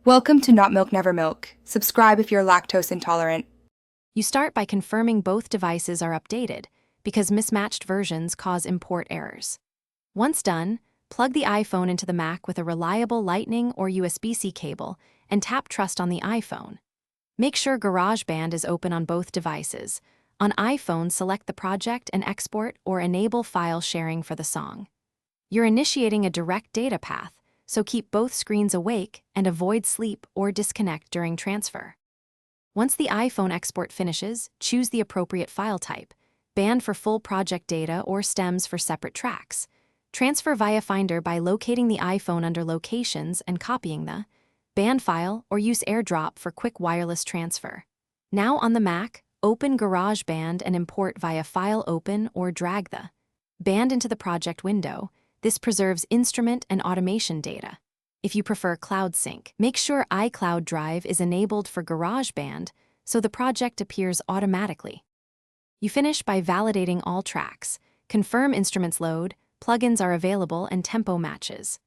Welcome to Not Milk Never Milk. Subscribe if you're lactose intolerant. You start by confirming both devices are updated, because mismatched versions cause import errors. Once done, plug the iPhone into the Mac with a reliable Lightning or USB-C cable and tap Trust on the iPhone. Make sure Garageband is open on both devices. On iPhone, select the project and export or enable file sharing for the song. You're initiating a direct data path, so keep both screens awake and avoid sleep or disconnect during transfer. Once the iPhone export finishes, choose the appropriate file type, band for full project data or stems for separate tracks. Transfer via Finder by locating the iPhone under Locations and copying the band file, or use AirDrop for quick wireless transfer. Now on the Mac, open GarageBand and import via File Open or drag the band into the project window. This preserves instrument and automation data. If you prefer Cloud Sync, make sure iCloud Drive is enabled for GarageBand so the project appears automatically. You finish by validating all tracks, confirm instruments load, plugins are available, and tempo matches.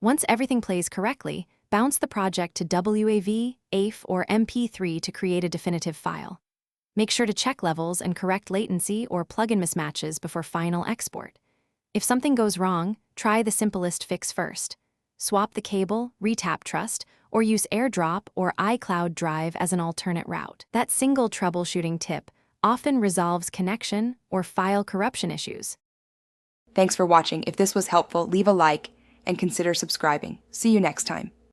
Once everything plays correctly, bounce the project to WAV, AIF, or MP3 to create a definitive file. Make sure to check levels and correct latency or plugin mismatches before final export. If something goes wrong, try the simplest fix first. Swap the cable, retap Trust, or use AirDrop or iCloud Drive as an alternate route. That single troubleshooting tip often resolves connection or file corruption issues. Thanks for watching. If this was helpful, leave a like and consider subscribing. See you next time.